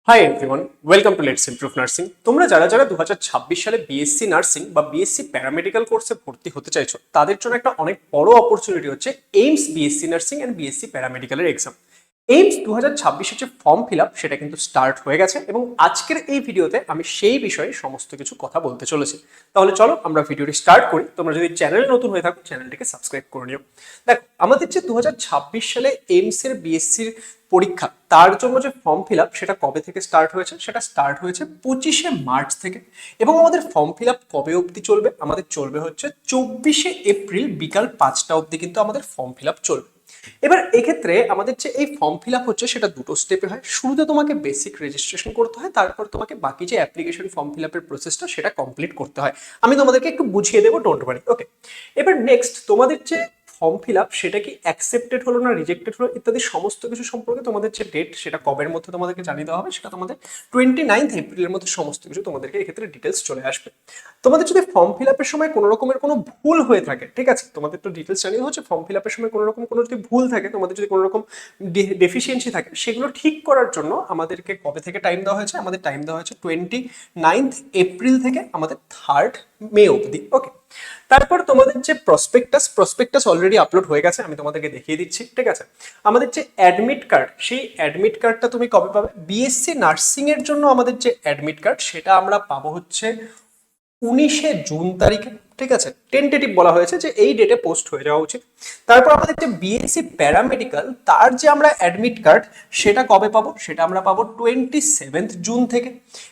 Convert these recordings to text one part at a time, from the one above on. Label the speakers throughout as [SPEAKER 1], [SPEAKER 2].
[SPEAKER 1] Hi everyone, welcome to let's improve nursing. তোমরা যারা যারা 2026 সালে বিএসসি নার্সিং বা বিএসসি প্যারামেডিক্যাল কোর্সে ভর্তি হতে চাইছো, তাদের জন্য একটা অনেক বড় অপরচুনিটি হচ্ছে AIIMS BSc nursing and BSc প্যারামেডিক্যালের এক্সাম। এইমস 2026 যে ফর্ম ফিল আপ সেটা কিন্তু স্টার্ট হয়ে গেছে এবং আজকের এই ভিডিওতে আমি সেই বিষয়ে সমস্ত কিছু কথা বলতে চলেছি। তাহলে চলো আমরা ভিডিওটি স্টার্ট করি। তোমরা যদি চ্যানেলে নতুন হয়ে থাকো চ্যানেলটিকে সাবস্ক্রাইব করে নিও। দেখো, আমাদের যে 2026 সালে এইমস এর বিএসসির পরীক্ষা, তার জন্য যে ফর্ম ফিল আপ সেটা কবে থেকে স্টার্ট হয়েছে? সেটা স্টার্ট হয়েছে 25শে মার্চ থেকে। এবং আমাদের ফর্ম ফিল আপ কবে অবধি চলবে? আমাদের চলবে হচ্ছে 24শে এপ্রিল বিকাল 5টা অবধি কিন্তু আমাদের ফর্ম ফিল আপ চলবে। এবার এক্ষেত্রে আমাদের যে এই ফর্ম ফিল আপ হচ্ছে সেটা দুটো স্টেপে হয়। শুরুতে তোমাকে বেসিক রেজিস্ট্রেশন করতে হয়, তারপর তোমাকে বাকি যে অ্যাপ্লিকেশন ফর্ম ফিল আপের প্রসেসটা সেটা কমপ্লিট করতে হয়। আমি তোমাদেরকে একটু বুঝিয়ে দেবো, ডোন্ট ওয়ারি। ওকে, এবার নেক্সট তোমাদের যে ফর্ম ফিল আপ সেটা কি অ্যাকসেপ্টেড হলো না রিজেক্টেড হলো ইত্যাদি সমস্ত কিছু সম্পর্কে তোমাদের যে ডেট সেটা কবের মধ্যে তোমাদেরকে জানিয়ে দেওয়া হবে, সেটা তোমাদের 29 এপ্রিলের মধ্যে সমস্ত কিছু তোমাদেরকে এক্ষেত্রে ডিটেলস চলে আসবে। তোমাদের যদি ফর্ম ফিল আপের সময় কোনো রকমের কোনো ভুল হয়ে থাকে, ঠিক আছে, তোমাদের তো ডিটেলস জানিয়ে হচ্ছে ফর্ম ফিল আপের সময় কোনো রকম কোনো যদি ভুল থাকে, তোমাদের যদি কোনো রকম ডেফিসিয়েন্সি থাকে, সেগুলো ঠিক করার জন্য আমাদেরকে কবে থেকে টাইম দেওয়া হয়েছে? আমাদের টাইম দেওয়া হয়েছে 29 এপ্রিল থেকে আমাদের 3 মে অবধি। ওকে, তারপর তোমাদের যে প্রসপেক্টাস অলরেডি আপলোড হয়ে গেছে, আমি তোমাদেরকে দেখিয়ে দিচ্ছি। ঠিক আছে, আমাদের যে অ্যাডমিট কার্ড, সেই অ্যাডমিট কার্ডটা তুমি কবে পাবে? বিএসসি নার্সিং এর জন্য আমাদের যে অ্যাডমিট কার্ড সেটা আমরা পাবো হচ্ছে 19শে জুন তারিখে। ঠিক আছে, টেন্টেটিভ বলা হয়েছে যে এই ডেটে পোস্ট হয়ে যাওয়া উচিত। তারপর আমাদের যে বিএসসি প্যারামেডিক্যাল, তার যে আমরা অ্যাডমিট কার্ড সেটা কবে পাবো? সেটা আমরা পাবো 27 জুন থেকে।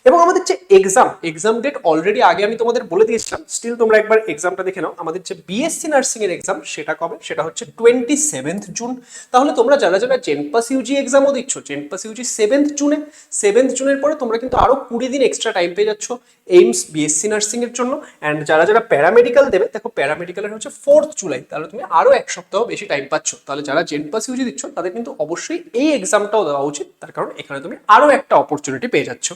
[SPEAKER 1] এবং আমাদের যে এক্সাম ডেট অলরেডি আগে আমি তোমাদের বলে দিয়েছিলাম, স্টিল তোমরা একবার এক্সামটা দেখে নাও। আমাদের যে বিএসসি নার্সিং এর এক্সাম সেটা কবে? সেটা হচ্ছে 27 জুন। তাহলে তোমরা যারা যারা জেনপাস ইউজি এক্সামও দিচ্ছ, জেনপাস ইউজি 7 জুনে, 7 জুনের পরে তোমরা কিন্তু আরো 20 দিন এক্সট্রা টাইম পেয়ে যাচ্ছ এইমস বিএসসি নার্সিং এর জন্য। অ্যান্ড যারা যারা প্যারামেডিক্যাল দেবে, দেখো প্যারামেডিক্যালের হচ্ছে 4 জুলাই, তাহলে তুমি আরো এক সপ্তাহ বেশি টাইম পাচ্ছ। তাহলে যারা জেনপাস ইউজি দিচ্ছ তাদের কিন্তু অবশ্যই এই এক্সামটাও দেওয়া উচিত, তার কারণ এখানে তুমি আরো একটা অপরচুনিটি পেয়ে যাচ্ছ।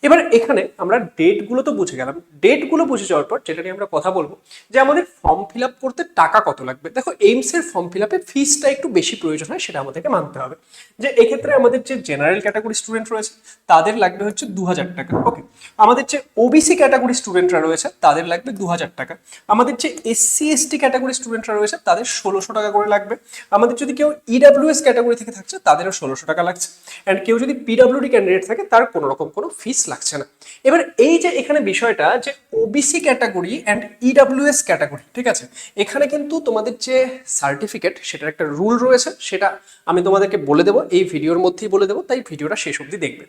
[SPEAKER 1] এবার এখানে আমরা ডেটগুলো তো বুঝে গেলাম। ডেটগুলো বুঝে যাওয়ার পর যেটা নিয়ে আমরা কথা বলবো যে আমাদের ফর্ম ফিল আপ করতে টাকা কত লাগবে। দেখো, এইমস এর ফর্ম ফিল আপে ফিসটা একটু বেশি প্রয়োজন হয়, সেটা আমাদেরকে মানতে হবে। যে এক্ষেত্রে আমাদের যে জেনারেল ক্যাটাগরি স্টুডেন্ট রয়েছে তাদের লাগবে হচ্ছে 2000 টাকা। ওকে, আমাদের যে ওবিসি ক্যাটাগরি স্টুডেন্টরা রয়েছে তাদের লাগবে 2000 টাকা। আমাদের যে এসসি এসটি ক্যাটাগরি স্টুডেন্টরা রয়েছে তাদের 1600 টাকা করে লাগবে। আমাদের যদি কেউ ইডাব্লিউএস ক্যাটাগরি থেকে থাকছে তাদেরও 1600 টাকা লাগছে। অ্যান্ড কেউ যদি পিডাব্লিউডি ক্যান্ডিডেট থাকে তার কোনো রকম কোনো ফিস লাগছে না। এবার এই যে এখানে বিষয়টা যে OBC category and EWS category, ঠিক আছে, এখানে কিন্তু তোমাদের যে সার্টিফিকেট সেটার একটা রুল রয়েছে, সেটা আমি তোমাদেরকে বলে দেবো, এই ভিডিওর মধ্যেই বলে দেবো, তাই ভিডিওটা শেষ অবধি দেখবে।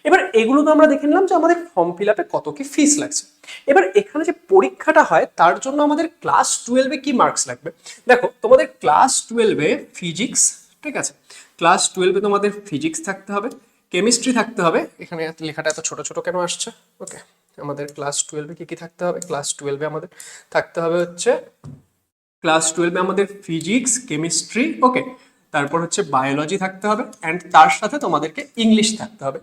[SPEAKER 1] এবার এগুলো তো আমরা দেখে নিলাম যে আমাদের ফর্ম ফিল আপে কত কি ফিস লাগছে। এবার এখানে যে পরীক্ষাটা হয় তার জন্য আমাদের ক্লাস 12-এ কি মার্কস লাগবে। দেখো, তোমাদের ক্লাস 12-এ ফিজিক্স, ঠিক আছে, ক্লাস 12-এ তোমাদের ফিজিক্স থাকতে হবে, কেমিস্ট্রি থাকতে হবে। এখানে লেখাটা এত ছোট ছোট কেন আসছে? ওকে, আমাদের ক্লাস 12-এ কি কি থাকতে হবে? ক্লাস 12-এ আমাদের থাকতে হবে হচ্ছে ক্লাস 12-এ আমাদের ফিজিক্স, কেমিস্ট্রি, ওকে, তারপর হচ্ছে বায়োলজি থাকতে হবে, অ্যান্ড তার সাথে তোমাদেরকে ইংলিশ থাকতে হবে।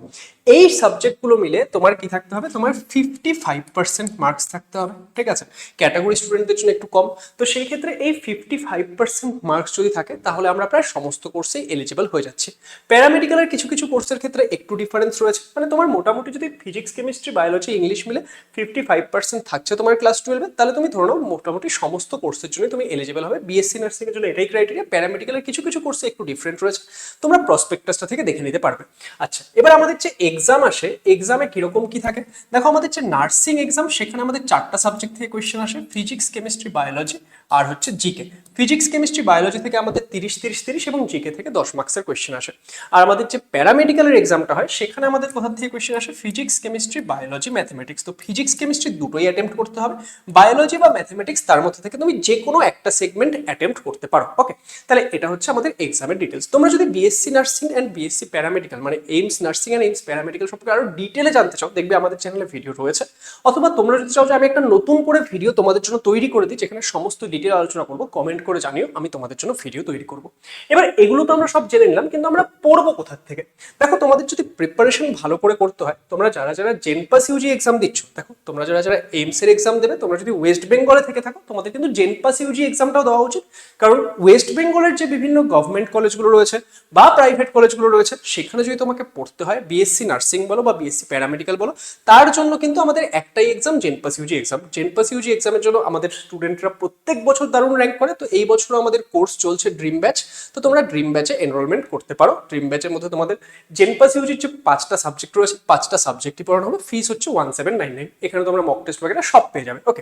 [SPEAKER 1] এই সাবজেক্টগুলো মিলে তোমার কি থাকতে হবে? তোমার 55% মার্কস থাকতে হবে। ঠিক আছে, ক্যাটাগরি স্টুডেন্টদের জন্য একটু কম। তো সেই ক্ষেত্রে এই 55% মার্কস যদি থাকে তাহলে আমরা প্রায় সমস্ত কোর্সেই এলিজিবল হয়ে যাচ্ছি। প্যারামেডিক্যালের কিছু কিছু কোর্সের ক্ষেত্রে একটু ডিফারেন্স রয়েছে, মানে তোমার মোটামুটি যদি ফিজিক্স, কেমিস্ট্রি, বায়োলজি, ইংলিশ মিলে 55% থাকছে তোমার ক্লাস 12-এ, তাহলে তুমি ধরে নাও মোটামুটি সমস্ত কোর্সের জন্য তুমি এলিজিবল হবে। বিএসসি নার্সিং এর জন্য এটাই ক্রাইটেরিয়া। প্যারামেডিক্যালের কিছু কিছু কোর্সে একটু ডিফারেন্ট রয়েছে, তোমরা প্রসপেক্টাসটা থেকে দেখে নিতে পারবে। আচ্ছা, এবার আমাদের যে এক্সাম আসে, এক্সামে কিরকম কি থাকে? দেখো, আমাদের যে নার্সিং এক্সাম সেখানে আমাদের 4টা সাবজেক্ট থেকে কোয়েশ্চেন আসে, ফিজিক্স, কেমিস্ট্রি, বায়োলজি আর হচ্ছে জিকে। ফিজিক্স, কেমিস্ট্রি, বায়োলজি থেকে আমাদের 30-30-30 এবং জিকে থেকে 10 মার্কসের কোয়েশ্চেন আসে। আর আমাদের যে প্যারামেডিক্যালের এক্সামটা হয় সেখানে আমাদের কোথা থেকে কোয়েশ্চেন আসে? Physics, chemistry, biology, mathematics. তো ফিজিক্স, কেমিস্ট্রি দুটোই অ্যাটেম্প্ট করতে হবে। বায়োলজি বা ম্যাথমেটিক্স তার মধ্যে থেকে তুমি যে কোনো একটা সেগমেন্ট অ্যাটেম্প্ট করতে পারো। ওকে, তাহলে এটা হচ্ছে আমাদের এক্সামের ডিটেলস। তোমরা যদি BSc nursing and BSc paramedical মানে AIIMS nursing and AIIMS paramedical সম্পর্কে আরো ডিটেলে জানতে চাও, দেখবে আমাদের চ্যানেলে ভিডিও রয়েছে। অথবা তোমরা যদি চাও যে আমি একটা নতুন করে ভিডিও তোমাদের জন্য তৈরি করে দিই যেখানে সমস্ত ডিটেল আলোচনা করবো, কমেন্ট করে জানিও, আমি তোমাদের জন্য ভিডিও তৈরি করব। এবার এগুলো তো আমরা সব জেনে নিলাম, কিন্তু আমরা পড়বো কোথা থেকে? দেখো, তোমাদের যদি প্রিপারেশন ভালো করে করতে হয়, তোমরা যারা যারা জেনপাস ইউজি এক্সাম দিচ্ছ, দেখো তোমরা যারা যারা এইমস এর এক্সাম দেবে, তোমরা যদি ওয়েস্ট বেঙ্গলে থেকে থাকো তোমাদের কিন্তু জেনপাস ইউজি এক্সামটাও দেওয়া উচিত। কারণ ওয়েস্ট বেঙ্গলের যে বিভিন্ন গভর্নমেন্ট গভর্নমেন্ট কলেজগুলো রয়েছে বা প্রাইভেট কলেজগুলো রয়েছে, সেখানে যদি তোমাকে পড়তে হয় বিএসসি নার্সিং বলো বা বিএসসি প্যারামেডিক্যাল বলো, তার জন্য কিন্তু আমাদের একটাই এক্সাম, জেনপাস ইউজি এক্সাম। জেনপাস ইউজি এক্সামের জন্য আমাদের স্টুডেন্টরা প্রত্যেক বছর দারুণ র্যাঙ্ক করে। তো এই বছরও আমাদের কোর্স চলছে ড্রিম ব্যাচ। তো তোমরা ড্রিম ব্যাচে এনরোলমেন্ট করতে পারো। ড্রিম ব্যাচের মধ্যে তোমাদের জেনপাস ইউজির যে 5টা সাবজেক্ট রয়েছে, 5টা সাবজেক্টই পড়ানো হবে। ফিস হচ্ছে 1799। এখানে তোমরা মক টেস্ট বগেরা সব পেয়ে যাবে। ওকে,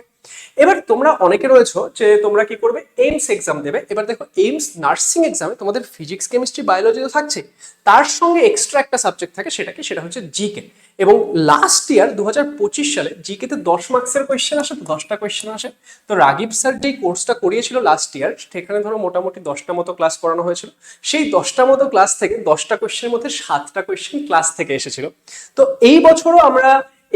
[SPEAKER 1] এবার তোমরা অনেকে রয়েছো যে তোমরা কি করবে, এইমস এক্সাম দেবে। এবার দেখো, এইমস নার্সিং এক্সামে তোমাদের ফিজিক্স, কেমিস্ট্রি, বায়োলজি তো থাকছে, তার সঙ্গে এক্সট্রা একটা সাবজেক্ট থাকে, সেটা কি, সেটা হচ্ছে জিকে। এবং লাস্ট ইয়ার 2025 সালে জিকেতে 10 মার্কসের কোয়েশ্চেন আসে, তো 10টা কোয়েশ্চেন আসে। তো রাগিব স্যার যেই কোর্সটা করিয়েছিল লাস্ট ইয়ার, সেখানে ধরো মোটামুটি 10টা মতো ক্লাস করানো হয়েছিল। সেই 10টা মতো ক্লাস থেকে 10টা কোয়েশ্চেনের মধ্যে 7টা কোয়েশ্চেন ক্লাস থেকে এসেছিল। তো এই বছরও আমরা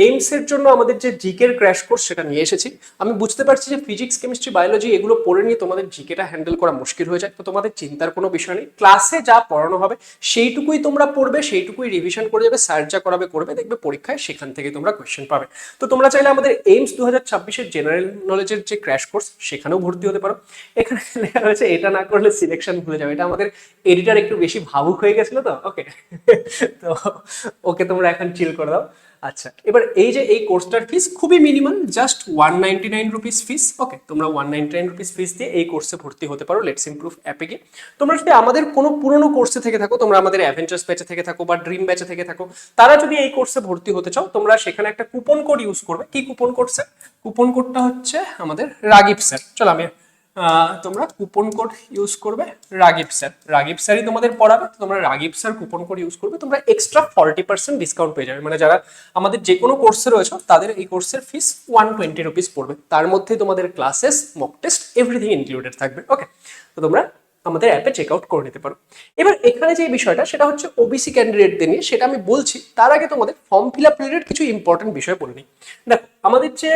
[SPEAKER 1] এইমস এর জন্য আমাদের যে জিকের ক্র্যাশ কোর্স সেটা নিয়ে এসেছি। আমি বুঝতে পারছি যে ফিজিক্স, কেমিস্ট্রি, বায়োলজি এগুলো পড়ে নিয়ে তোমাদের জিকেটা হ্যান্ডেল করা মুশকিল হয়ে যায়। তো তোমাদের চিন্তার কোনো বিষয় নেই, ক্লাসে যা পড়ানো হবে সেইটুকুই তোমরা পড়বে, সেইটুকুই রিভিশন করে যাবে, স্যার যা করাবে করবে, দেখবে পরীক্ষায় সেখান থেকে তোমরা কোয়েশ্চেন পাবে। তো তোমরা চাইলে আমাদের এইমস 2026-এর জেনারেল নলেজের যে ক্র্যাশ কোর্স সেখানেও ভর্তি হতে পারো। এখানে লেখা রয়েছে এটা না করলে সিলেকশন ভুলে যাবে। এটা আমাদের এডিটার একটু বেশি ভাবুক হয়ে গেছিল তো। ওকে, তো ওকে তোমরা এখন চিল করে দাও। আচ্ছা, এবার এই যে এই কোর্সটার ফিস খুবই মিনিমাল, জাস্ট 199 রুপিস ফিস। ওকে, তোমরা 199 রুপিস ফিস দিয়ে এই কোর্সে ভর্তি হতে পারো লেটস ইমপ্রুভ অ্যাপে গিয়ে। তোমরা যদি আমাদের কোনো পুরনো কোর্সে থেকে থাকো, তোমরা আমাদের অ্যাভেঞ্জার্স ব্যাচে থেকে থাকো বা ড্রিম ব্যাচে থেকে থাকো, তারা যদি এই কোর্সে ভর্তি হতে চাও, তোমরা সেখানে একটা কুপন কোড ইউজ করবে। কি কুপন কোড স্যার? কুপন কোডটা হচ্ছে আমাদের রাগিব স্যার। চলো আমি তোমরা কুপন কোড ইউজ করবে রাগিব স্যার। রাগিব স্যারই তোমাদের পড়াবে। তোমরা Ragib sir coupon code use করবে, তোমরা এক্সট্রা 40% ডিসকাউন্ট পেয়ে যাবে। মানে যারা আমাদের যে কোনো কোর্সে রয়েছে তাদের এই কোর্সের ফিস 120 রুপিস পড়বে। তার মধ্যে তোমাদের classes, mock test everything included থাকবে। ওকে, তো তোমরা আমাদের অ্যাপে চেক আউট করে নিতে পারো। এবার এখানে যে বিষয়টা সেটা হচ্ছে ওবিসি ক্যান্ডিডেটদের নিয়ে, সেটা আমি বলছি। তার আগে তোমাদের ফর্ম ফিল আপ রিলেটেড কিছু ইম্পর্টেন্ট বিষয় বলে নিই। দেখো, আমাদের যে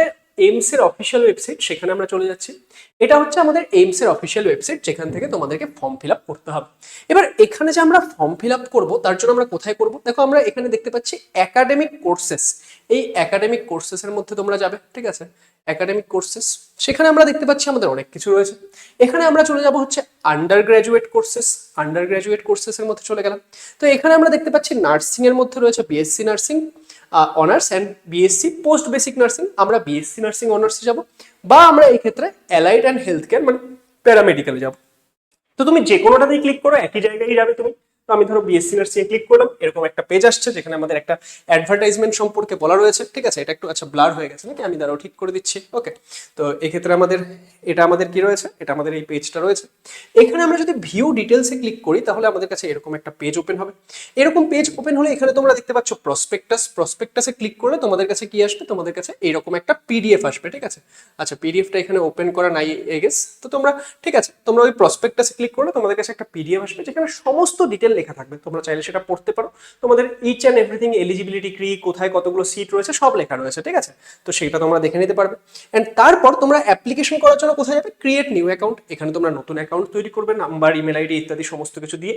[SPEAKER 1] এইমস এর অফিসিয়াল ওয়েবসাইট, সেখানে আমরা চলে যাচ্ছি। এটা হচ্ছে আমাদের এইমস এর অফিসিয়াল ওয়েবসাইট, যেখান থেকে তোমাদেরকে ফর্ম ফিল আপ করতে হবে। এবার এখানে যে আমরা ফর্ম ফিল আপ করবো, তার জন্য আমরা কোথায় করব? দেখো, আমরা এখানে দেখতে পাচ্ছি একাডেমিক কোর্সেস। এই একাডেমিক কোর্সেসের মধ্যে তোমরা যাবে, ঠিক আছে? একাডেমিক কোর্সেস, সেখানে আমরা দেখতে পাচ্ছি আমাদের অনেক কিছু রয়েছে। এখানে আমরা চলে যাব হচ্ছে undergraduate courses. Undergraduate কোর্সেসের মধ্যে চলে গেলাম। তো এখানে আমরা দেখতে পাচ্ছি নার্সিং এর মধ্যে রয়েছে BSc nursing honours and BSc post basic nursing. আমরা বিএসসি নার্সিং অনার্সে যাব, বা আমরা এই ক্ষেত্রে অ্যালাইড অ্যান্ড হেলথ কেয়ার মানে প্যারামেডিক্যালে যাব। তো তুমি যে কোনোটাতেই ক্লিক করো, একই জায়গায় যাবে তুমি। তো আমি ধরো বিএসসি নার্সিং এ ক্লিক করলাম, এরকম একটা পেজ আসছে যেখানে আমাদের একটা অ্যাডভার্টাইজমেন্ট সম্পর্কে বলা রয়েছে, ঠিক আছে? এটা একটু আচ্ছা ব্লার হয়ে গেছে নাকি, আমি দাঁড়াও ঠিক করে দিচ্ছি। ওকে, তো এক্ষেত্রে আমাদের এটা আমাদের কি রয়েছে, এটা আমাদের এই পেজটা রয়েছে। এখানে আমরা যদি ভিউ ডিটেলসে ক্লিক করি, তাহলে আমাদের কাছে এরকম একটা পেজ ওপেন হবে। এরকম পেজ ওপেন হলে এখানে তোমরা দেখতে পাচ্ছ প্রসপেক্টাস। প্রসপেক্টাসে ক্লিক করলে তোমাদের কাছে কি আসবে? তোমাদের কাছে এরকম একটা পিডিএফ আসবে, ঠিক আছে? আচ্ছা, পিডিএফটা এখানে ওপেন করা নাই আই গেস। তো তোমরা, ঠিক আছে, তোমরা ওই প্রসপেক্টাসে ক্লিক করলে তোমাদের কাছে একটা পিডিএফ আসবে, যেখানে সমস্ত ডিটেল লেখা থাকবে। তোমরা চাইলে সেটা পড়তে পারো। তোমাদের ইচ অ্যান্ড এভরিথিং, এলিজিবিলিটি কি, কোথায় কতগুলো সিট রয়েছে, সব লেখা রয়েছে, ঠিক আছে? তো সেটা তোমরা দেখে নিতে পারবে। এন্ড তারপর তোমরা অ্যাপ্লিকেশন করার জন্য কোথায় যাবে? Create new account. এখানে তোমরা নতুন অ্যাকাউন্ট তৈরি করবে, নাম্বার, ইমেল আইডি ইত্যাদি সমস্ত কিছু দিয়ে।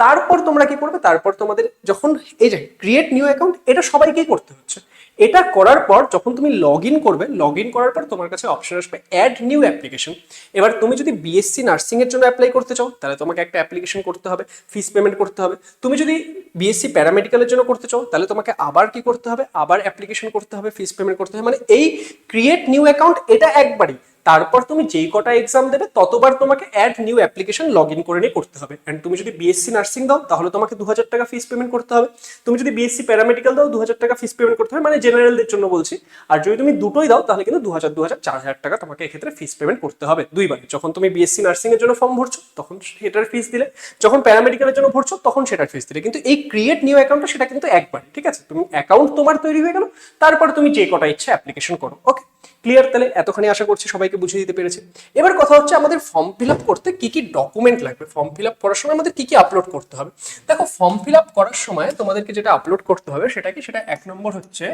[SPEAKER 1] তারপর তোমরা কি করবে? তারপর তোমাদের যখন এই যে ক্রিয়েট নিউ অ্যাকাউন্ট, এটা সবাইকেই করতে হচ্ছে। এটা করার পর যখন তুমি লগ ইন করবে, লগ ইন করার পর তোমার কাছে অপশন আসবে অ্যাড নিউ অ্যাপ্লিকেশন। এবার তুমি যদি বিএসসি নার্সিং এর জন্য অ্যাপ্লাই করতে চাও, তাহলে তোমাকে একটা অ্যাপ্লিকেশন করতে হবে, ফিস পেমেন্ট করতে হবে। তুমি যদি বিএসসি প্যারামেডিক্যালের জন্য করতে চাও, তাহলে তোমাকে আবার কি করতে হবে? আবার অ্যাপ্লিকেশন করতে হবে, ফিস পেমেন্ট করতে হবে। মানে এই ক্রিয়েট নিউ অ্যাকাউন্ট এটা একবারই। তারপর তুমি যেই কটা এক্সাম দেবে ততবার তোমাকে add new application log in করে নিয়ে করতে হবে। অ্যান্ড তুমি যদি বিএসসি নার্সিং দাও, তাহলে তোমাকে 2000 টাকা ফিস পেমেন্ট করতে হবে। তুমি যদি বিএসসি প্যারামেডিক্যাল দাও, 2000 টাকা ফিস পেমেন্ট করতে হবে, মানে জেনারেলদের জন্য বলছি। আর যদি তুমি দুটোই দাও, তাহলে কিন্তু 2000, 4000 টাকা তোমাকে এক্ষেত্রে ফিস পেমেন্ট করতে হবে দুইবার। যখন তুমি বিএসসি নার্সিং এর জন্য ফর্ম ভরছো, তখন সেটার ফিস দিলে। যখন প্যারামেডিক্যালের জন্য ভরছো, তখন সেটার ফিস দিলে। কিন্তু এই ক্রিয়েট নিউ অ্যাকাউন্টটা সেটা কিন্তু একবার, ঠিক আছে? তুমি অ্যাকাউন্ট তোমার তৈরি হয়ে গেল, তারপর তুমি যে কটা ইচ্ছা অ্যাপ্লিকেশন করো। ওকে, ক্লিয়ার? তাহলে এতখানি আশা করছি সবাইকে বুঝিয়ে দিতে পেরেছি। এবার কথা হচ্ছে আমাদের ফর্ম ফিল আপ করতে কি কি ডকুমেন্ট লাগবে, ফর্ম ফিল আপ করার সময় আমাদের কি কি আপলোড করতে হবে। দেখো, ফর্ম ফিল আপ করার সময় তোমাদেরকে যেটা আপলোড করতে হবে সেটা কি, সেটা 1 নম্বর হচ্ছে,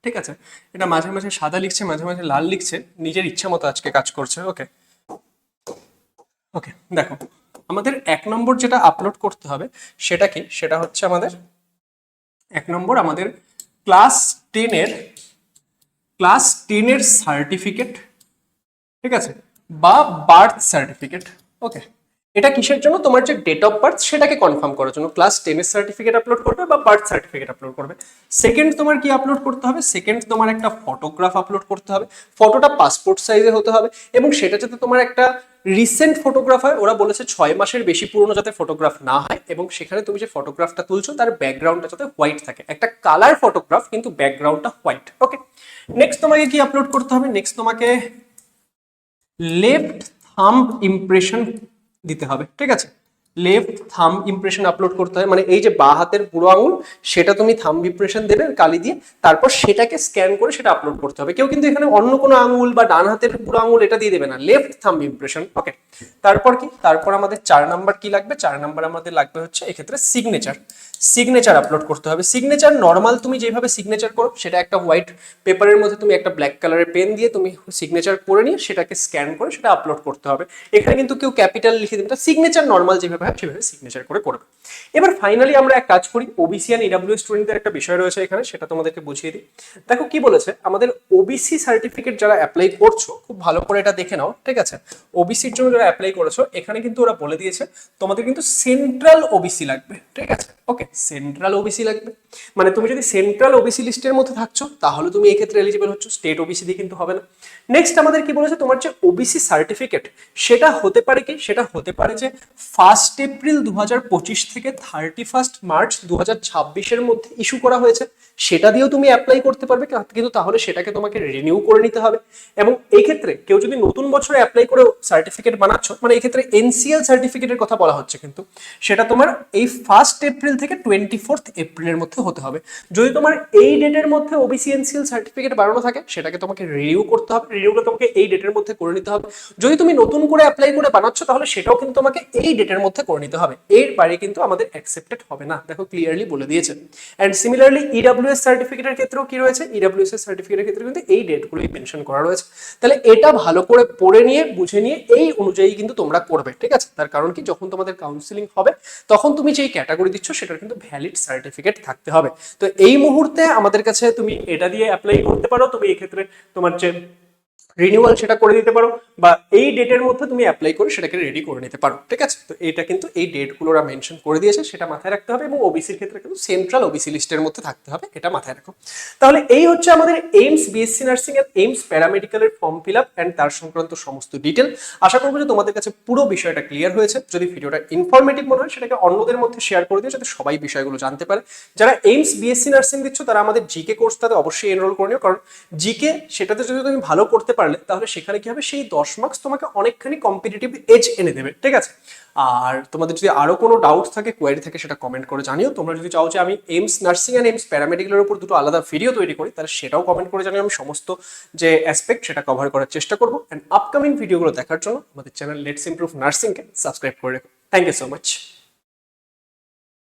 [SPEAKER 1] ঠিক আছে, এটা মাঝে মাঝে সাদা লিখছে, মাঝে মাঝে লাল লিখছে, নিজের ইচ্ছা মতো আজকে কাজ করছে। ওকে ওকে, দেখো, আমাদের 1 নম্বর যেটা আপলোড করতে হবে সেটা কি, সেটা হচ্ছে আমাদের 1 নম্বর আমাদের ক্লাস 10 এর সার্টিফিকেট, ঠিক আছে, বা বার্থ সার্টিফিকেট। ওকে, এটা কিসের জন্য? তোমার যে ডেট অফ বার্থ সেটাকে কনফার্ম করার জন্য ক্লাস 10 এর সার্টিফিকেট আপলোড করবে বা বার্থ সার্টিফিকেট আপলোড করবে। সেকেন্ড তোমার কি আপলোড করতে হবে? সেকেন্ড তোমার একটা ফটোগ্রাফ আপলোড করতে হবে। ফটোটা পাসপোর্ট সাইজে হতে হবে এবং সেটা যাতে তোমার একটা রিসেন্ট ফটোগ্রাফ হয়। ওরা বলেছে 6 মাসের বেশি পুরনো যাতে ফটোগ্রাফ না হয় এবং সেখানে তুমি যে ফটোগ্রাফটা তুলছো তার ব্যাকগ্রাউন্ডটা যাতে হোয়াইট থাকে, একটা কালার ফটোগ্রাফ কিন্তু ব্যাকগ্রাউন্ডটা হোয়াইট। ওকে, নেক্সট তোমাকে কি আপলোড করতে হবে? নেক্সট তোমাকে লেফট থাম্ব ইমপ্রেশন দিতে হবে, ঠিক আছে? লেফট থাম্ব ইমপ্রেশন আপলোড করতে হয়, মানে এই যে বাঁ হাতের বুড়ো আঙুল সেটা তুমি থাম্ব ইমপ্রেশন দেবে কালি দিয়ে, তারপর সেটাকে স্ক্যান করে সেটা আপলোড করতে হবে। কেউ কিন্তু এখানে অন্য কোনো আঙুল বা ডান হাতের বুড়ো আঙুল এটা দিয়ে দেবে না, লেফট থাম্ব ইমপ্রেশন। ওকে, তারপর কি? তারপর আমাদের 4 নাম্বার কি লাগবে? 4 নাম্বার আমাদের লাগবে হচ্ছে এক্ষেত্রে সিগনেচার। সিগনেচার আপলোড করতে হবে। সিগনেচার নর্মাল তুমি যেভাবে সিগনেচার করো সেটা একটা হোয়াইট পেপারের মধ্যে তুমি একটা ব্ল্যাক কালারের পেন দিয়ে তুমি সিগনেচার করে নিয়ে সেটাকে স্ক্যান করে সেটা আপলোড করতে হবে। এখানে কিন্তু কেউ ক্যাপিটাল লিখে দেবে না, সিগনেচার নর্মাল যেভাবে হয় সেভাবে সিগনেচার করে করবে। এবার ফাইনালি আমরা এক কাজ করি, ওবিসি এন্ড ইডব্লিউ স্টুডেন্টদের একটা বিষয় রয়েছে এখানে, সেটা তোমাদেরকে বুঝিয়ে দিই। দেখো কি বলেছে, আমাদের ওবিসি সার্টিফিকেট যারা অ্যাপ্লাই করছো খুব ভালো করে এটা দেখে নাও, ঠিক আছে? ওবিসির জন্য যারা অ্যাপ্লাই করেছো এখানে কিন্তু ওরা বলে দিয়েছে তোমাদের কিন্তু সেন্ট্রাল ওবিসি লাগবে, ঠিক আছে? ওকে, সেন্ট্রাল ওবিসি লাগবে, মানে তুমি যদি সেন্ট্রাল ওবিসি লিস্টের মধ্যে থাকছো তাহলে তুমি এক্ষেত্রে এলিজিবল হচ্ছ, স্টেট ওবিসি দিয়ে কিন্তু হবে না। নেক্সট আমাদের কি বলেছে, তোমার যে ওবিসি সার্টিফিকেট সেটা হতে পারে কি, সেটা হতে পারে যে 1 এপ্রিল 2025 থেকে 31 মার্চ 2026 মধ্যে ইস্যু করা হয়েছে, সেটা দিয়েও তুমি অ্যাপ্লাই করতে পারবে, কিন্তু তাহলে সেটাকে তোমাকে রিনিউ করে নিতে হবে। এবং এই ক্ষেত্রে কেউ যদি নতুন বছরে অ্যাপ্লাই করে সার্টিফিকেট বানাচ্ছ, মানে এই ক্ষেত্রে এনসিএল সার্টিফিকেটের কথা বলা হচ্ছে, কিন্তু সেটা তোমার এই 1 এপ্রিল থেকে 24 এপ্রিলের মধ্যে হতে হবে। যদি তোমার এই ডেটের মধ্যে ওবিসি এনসিএল সার্টিফিকেট বানানো থাকে সেটাকে তোমাকে রিনিউ করতে হবে, রিনিউটা তোমাকে এই ডেটের মধ্যে করে নিতে হবে। যদি তুমি নতুন করে অ্যাপ্লাই করে বানাচ্ছ তাহলে সেটাও কিন্তু তোমাকে এই ডেটের মধ্যে করে নিতে হবে, এর বাইরে কিন্তু আমাদের অ্যাকসেপ্টেড হবে না, দেখো ক্লিয়ারলি বলে দিয়েছে। এন্ড সিমিলারলি ইডব্লিউএস সার্টিফিকেটের ক্ষেত্রেও কি রয়েছে, ইডব্লিউএস এর সার্টিফিকেটের ক্ষেত্রে কিন্তু এই ডেটগুলোই মেনশন করা রয়েছে। তাহলে এটা ভালো করে পড়ে নিয়ে বুঝে নিয়ে এই অনুযায়ী কিন্তু তোমরা করবে, ঠিক আছে? তার কারণ কি, যখন তোমাদের কাউন্সিলিং হবে তখন তুমি যেই ক্যাটাগরি দিচ্ছ সেটার কিন্তু ভ্যালিড সার্টিফিকেট থাকতে হবে। তো এই মুহূর্তে আমাদের কাছে তুমি এটা দিয়ে অ্যাপ্লাই করতে পারো, তুমি এই ক্ষেত্রে তোমার যে রিনিউয়াল সেটা করে দিতে পারো, বা এই ডেটের মধ্যে তুমি অ্যাপ্লাই করে সেটাকে রেডি করে নিতে পারো, ঠিক আছে? তো এটা কিন্তু এই ডেটগুলো ওরা মেনশন করে দিয়েছে, সেটা মাথায় রাখতে হবে। এবং ওবিসির ক্ষেত্রে কিন্তু সেন্ট্রাল ওবিসি লিস্টের মধ্যে থাকতে হবে, এটা মাথায় রাখো। তাহলে এই হচ্ছে আমাদের এইমস বিএসসি নার্সিং এর এইমস প্যারামেডিক্যালের ফর্ম ফিল আপ অ্যান্ড তার সংক্রান্ত সমস্ত ডিটেল। আশা করবো যে তোমাদের কাছে পুরো বিষয়টা ক্লিয়ার হয়েছে। যদি ভিডিওটা ইনফরমেটিভ মনে হয় সেটাকে অন্যদের মধ্যে শেয়ার করে দিও যাতে সবাই বিষয়গুলো জানতে পারে। যারা এইমস বিএসসি নার্সিং দিচ্ছ তারা আমাদের জিকে কোর্সটাতে অবশ্যই এনরোল করে নিও, কারণ জিকে সেটাতে যদি তুমি ভালো করতে পারলে তাহলে সেখানে কি হবে, সেই 10 মার্কস তোমাকে অনেকখানি কম্পিটিটিভ এজ এনে দেবে, ঠিক আছে? আর তোমাদের যদি আরো কোনো ডাউট থাকে, কোয়ারি থাকে, সেটা কমেন্ট করে জানিও। তোমরা যদি চাও যে আমি এইমস নার্সিং এন্ড এইমস প্যারামেডিক্যালের উপর দুটো আলাদা ভিডিও তৈরি করি তাহলে সেটাও কমেন্ট করে জানিও, আমি সমস্ত যে অ্যাসপেক্ট সেটা কভার করার চেষ্টা করবো। এন্ড আপকামিং ভিডিওগুলো দেখার জন্য আমাদের চ্যানেল লেটস ইমপ্রুভ নার্সিংকে সাবস্ক্রাইব করে রেখো। Thank you so much.